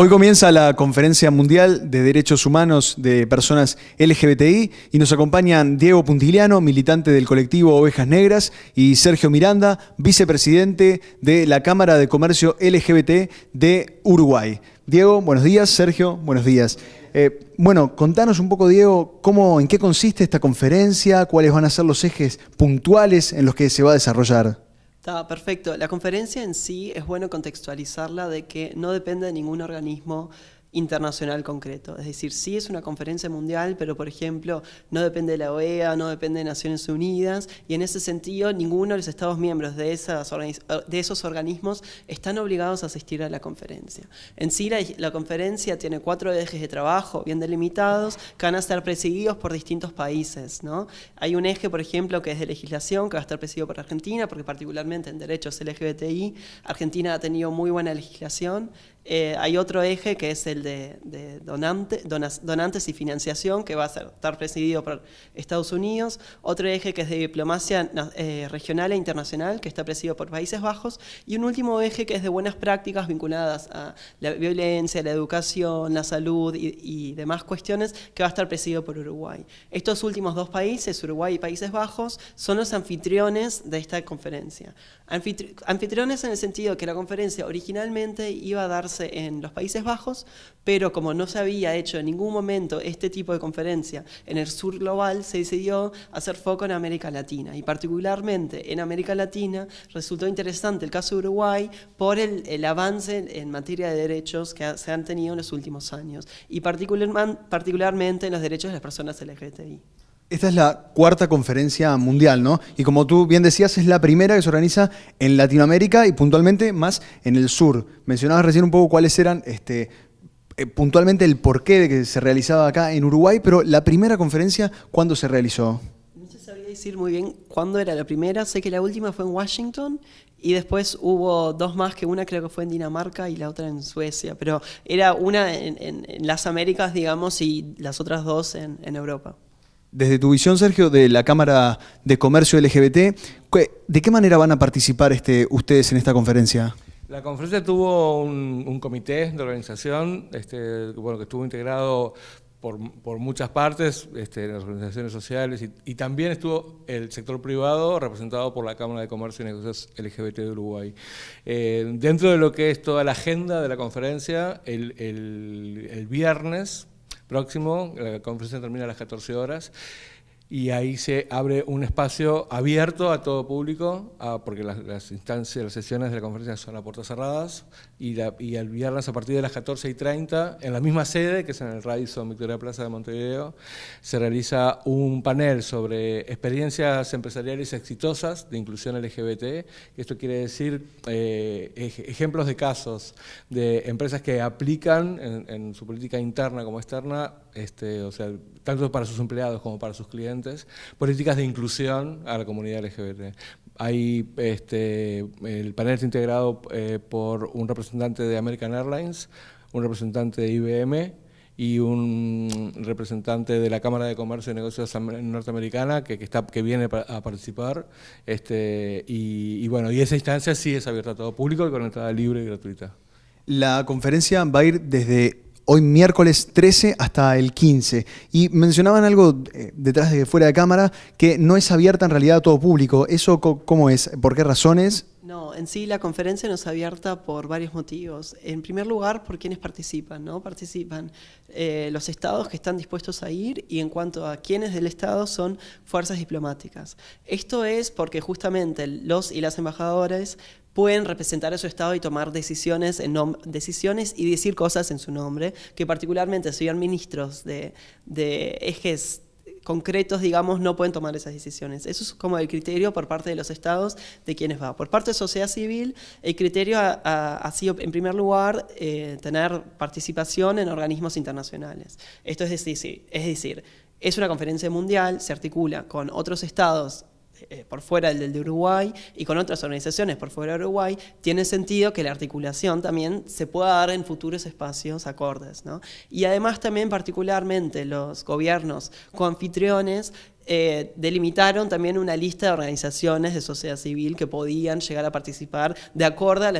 Hoy comienza la Conferencia Mundial de Derechos Humanos de Personas LGBTI y nos acompañan Diego Puntigliano, militante del colectivo Ovejas Negras, y Sergio Miranda, vicepresidente de la Cámara de Comercio LGBT de Uruguay. Diego, buenos días. Sergio, buenos días. Bueno, contanos un poco, Diego, en qué consiste esta conferencia, cuáles van a ser los ejes puntuales en los que se va a desarrollar. Está perfecto. La conferencia en sí es bueno contextualizarla de que no depende de ningún organismo internacional concreto. Es decir, sí es una conferencia mundial, pero por ejemplo no depende de la OEA, no depende de Naciones Unidas, y en ese sentido ninguno de los Estados miembros de esos organismos están obligados a asistir a la conferencia. En sí la conferencia tiene 4 ejes de trabajo bien delimitados que van a estar presididos por distintos países, ¿no? Hay un eje, por ejemplo, que es de legislación, que va a estar presidido por Argentina, porque particularmente en derechos LGBTI, Argentina ha tenido muy buena legislación. Hay otro eje que es el de donantes y financiación, que va a estar presidido por Estados Unidos. Otro eje que es de diplomacia regional e internacional, que está presidido por Países Bajos. Y un último eje que es de buenas prácticas vinculadas a la violencia, la educación, la salud y demás cuestiones, que va a estar presidido por Uruguay. Estos últimos 2 países, Uruguay y Países Bajos, son los anfitriones de esta conferencia. Anfitriones en el sentido que la conferencia originalmente iba a darse en los Países Bajos, pero como no se había hecho en ningún momento este tipo de conferencia en el sur global, se decidió hacer foco en América Latina, y particularmente en América Latina resultó interesante el caso de Uruguay por el avance en materia de derechos que se han tenido en los últimos años, y particularmente en los derechos de las personas LGBTI. Esta es la 4ª conferencia mundial, ¿no? Y como tú bien decías, es la primera que se organiza en Latinoamérica y puntualmente más en el sur. Mencionabas recién un poco cuáles eran puntualmente el porqué de que se realizaba acá en Uruguay, pero la primera conferencia, ¿cuándo se realizó? No se sabría decir muy bien cuándo era la primera. Sé que la última fue en Washington y después hubo 2 más, que una creo que fue en Dinamarca y la otra en Suecia, pero era una en las Américas, digamos, y las otras 2 en Europa. Desde tu visión, Sergio, de la Cámara de Comercio LGBT, ¿de qué manera van a participar ustedes en esta conferencia? La conferencia tuvo un comité de organización que estuvo integrado por muchas partes, las organizaciones sociales, y también estuvo el sector privado representado por la Cámara de Comercio y Negocios LGBT de Uruguay. Dentro de lo que es toda la agenda de la conferencia, el viernes próximo, la conferencia termina a las 14 horas, y ahí se abre un espacio abierto a todo público, porque las sesiones de la conferencia son a puertas cerradas, y el viernes a partir de las 14:30, en la misma sede, que es en el Radisson Victoria Plaza de Montevideo, se realiza un panel sobre experiencias empresariales exitosas de inclusión LGBT. Esto quiere decir ejemplos de casos de empresas que aplican en su política interna como externa, tanto para sus empleados como para sus clientes, políticas de inclusión a la comunidad LGBT. El panel está integrado por un representante de American Airlines, un representante de IBM y un representante de la Cámara de Comercio y Negocios norteamericana que viene a participar. Y esa instancia sí es abierta a todo público y con entrada libre y gratuita. La conferencia va a ir desde hoy miércoles 13 hasta el 15. Y mencionaban algo detrás de fuera de cámara, que no es abierta en realidad a todo público. ¿Eso cómo es? ¿Por qué razones? No, en sí la conferencia no es abierta por varios motivos. En primer lugar, por quienes participan, ¿no? Participan los estados que están dispuestos a ir, y en cuanto a quiénes del estado son fuerzas diplomáticas. Esto es porque justamente los y las embajadores pueden representar a su estado y tomar decisiones y decir cosas en su nombre, que particularmente si son ministros de ejes concretos, digamos, no pueden tomar esas decisiones. Eso es como el criterio por parte de los estados de quienes va. Por parte de sociedad civil, el criterio ha sido, en primer lugar, tener participación en organismos internacionales. Esto es decir, es una conferencia mundial, se articula con otros estados por fuera del de Uruguay y con otras organizaciones por fuera de Uruguay, tiene sentido que la articulación también se pueda dar en futuros espacios acordes, ¿no? Y además también particularmente los gobiernos coanfitriones delimitaron también una lista de organizaciones de sociedad civil que podían llegar a participar de acuerdo a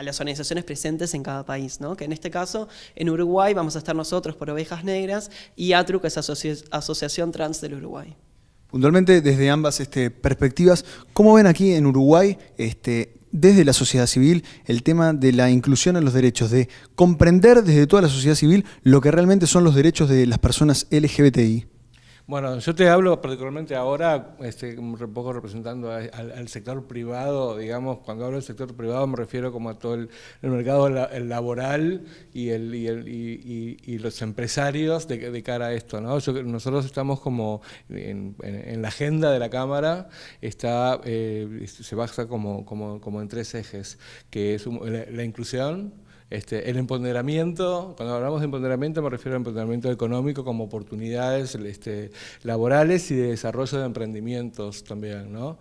las organizaciones presentes en cada país, ¿no? Que en este caso, en Uruguay vamos a estar nosotros por Ovejas Negras y ATRU, que es Asociación Trans del Uruguay. Puntualmente, desde ambas perspectivas, ¿cómo ven aquí en Uruguay, desde la sociedad civil, el tema de la inclusión en los derechos, de comprender desde toda la sociedad civil lo que realmente son los derechos de las personas LGBTI? Bueno, yo te hablo particularmente ahora, un poco representando al sector privado, digamos. Cuando hablo del sector privado me refiero como a todo el mercado el laboral y los empresarios de cara a esto, ¿no? Nosotros estamos como en la agenda de la Cámara, se basa como en 3 ejes, que es la inclusión, el empoderamiento. Cuando hablamos de empoderamiento me refiero al empoderamiento económico como oportunidades laborales y de desarrollo de emprendimientos también, ¿no?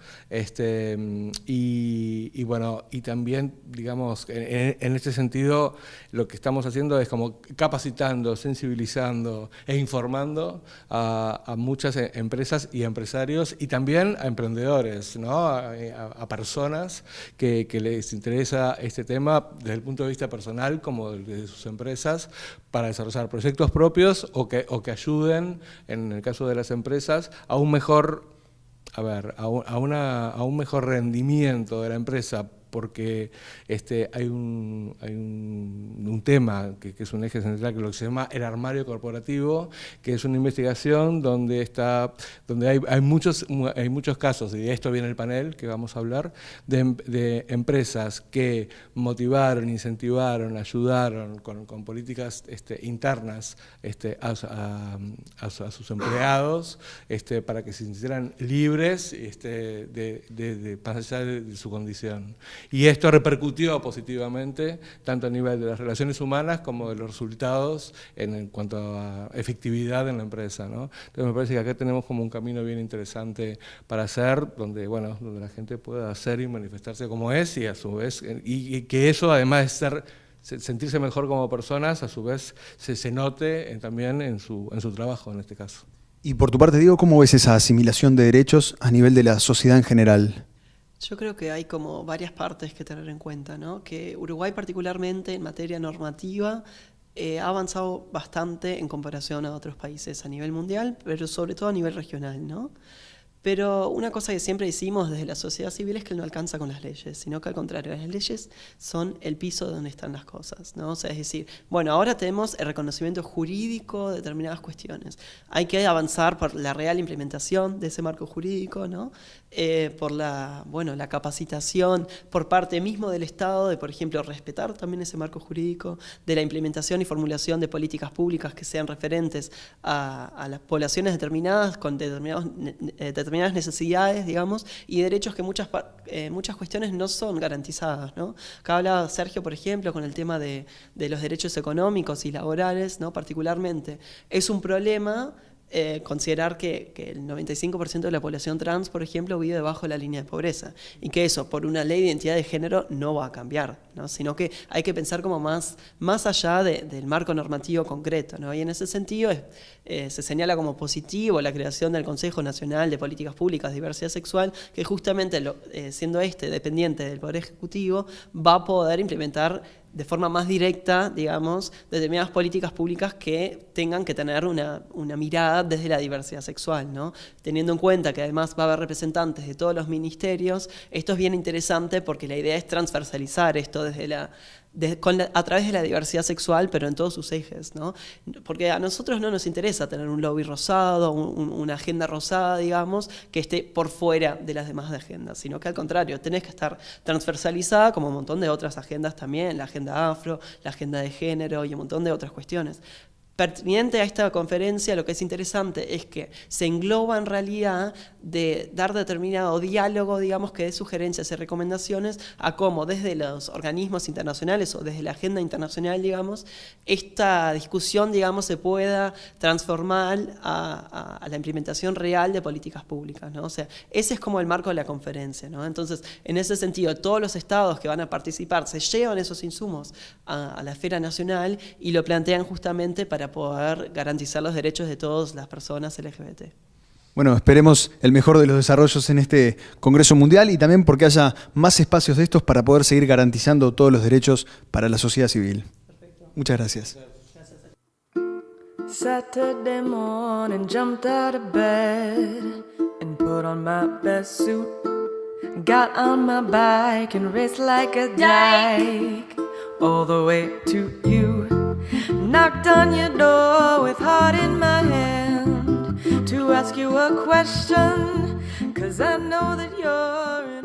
Y también, digamos, en este sentido, lo que estamos haciendo es como capacitando, sensibilizando e informando a muchas empresas y empresarios y también a emprendedores, ¿no? A personas que les interesa este tema desde el punto de vista personal como de sus empresas para desarrollar proyectos propios o que ayuden, en el caso de las empresas, a un mejor rendimiento de la empresa, porque hay un tema que es un eje central, que es lo que se llama el armario corporativo, que es una investigación donde hay muchos casos, y de esto viene el panel que vamos a hablar, de empresas que motivaron, incentivaron, ayudaron con políticas internas a sus empleados para que se sintieran libres más allá de su condición. Y esto repercutió positivamente tanto a nivel de las relaciones humanas como de los resultados en cuanto a efectividad en la empresa, ¿no? Entonces me parece que acá tenemos como un camino bien interesante para hacer, donde la gente pueda hacer y manifestarse como es, y a su vez, y que eso, además de sentirse mejor como personas, a su vez se note también en su trabajo en este caso. Y por tu parte, Diego, ¿cómo ves esa asimilación de derechos a nivel de la sociedad en general? Yo creo que hay como varias partes que tener en cuenta, ¿no? Que Uruguay particularmente en materia normativa ha avanzado bastante en comparación a otros países a nivel mundial, pero sobre todo a nivel regional, ¿no? Pero una cosa que siempre decimos desde la sociedad civil es que no alcanza con las leyes, sino que al contrario, las leyes son el piso donde están las cosas, ¿no? O sea, es decir, bueno, ahora tenemos el reconocimiento jurídico de determinadas cuestiones. Hay que avanzar por la real implementación de ese marco jurídico, ¿no? Por la capacitación por parte mismo del Estado de, por ejemplo, respetar también ese marco jurídico, de la implementación y formulación de políticas públicas que sean referentes a las poblaciones determinadas con determinadas necesidades, digamos, y derechos que muchas cuestiones no son garantizadas, ¿no? Acá hablaba Sergio, por ejemplo, con el tema de los derechos económicos y laborales, ¿no? Particularmente. Es un problema considerar que el 95% de la población trans, por ejemplo, vive debajo de la línea de pobreza, y que eso, por una ley de identidad de género, no va a cambiar, ¿no? Sino que hay que pensar como más allá del marco normativo concreto, ¿no? Y en ese sentido se señala como positivo la creación del Consejo Nacional de Políticas Públicas de Diversidad Sexual, que justamente, siendo dependiente del Poder Ejecutivo, va a poder implementar de forma más directa, digamos, determinadas políticas públicas que tengan que tener una mirada desde la diversidad sexual, ¿no? Teniendo en cuenta que además va a haber representantes de todos los ministerios, esto es bien interesante porque la idea es transversalizar esto a través de la diversidad sexual, pero en todos sus ejes, ¿no? Porque a nosotros no nos interesa tener un lobby rosado, una agenda rosada, digamos, que esté por fuera de las demás agendas, sino que al contrario, tenés que estar transversalizada como un montón de otras agendas también, la agenda afro, la agenda de género y un montón de otras cuestiones. Pertinente a esta conferencia, lo que es interesante es que se engloba en realidad de dar determinado diálogo, digamos, que dé sugerencias y recomendaciones a cómo desde los organismos internacionales o desde la agenda internacional, digamos, esta discusión, digamos, se pueda transformar a la implementación real de políticas públicas, ¿no? O sea, ese es como el marco de la conferencia, ¿no? Entonces, en ese sentido, todos los estados que van a participar se llevan esos insumos a la esfera nacional y lo plantean justamente para poder garantizar los derechos de todas las personas LGBT. Bueno, esperemos el mejor de los desarrollos en este Congreso Mundial y también porque haya más espacios de estos para poder seguir garantizando todos los derechos para la sociedad civil. Perfecto. Muchas gracias. Saturday morning, jumped out of bed and put on my best suit. Got on my bike and raced like a dyke all the way to you. Knocked on your door with heart in my hand to ask you a question, 'cause I know that you're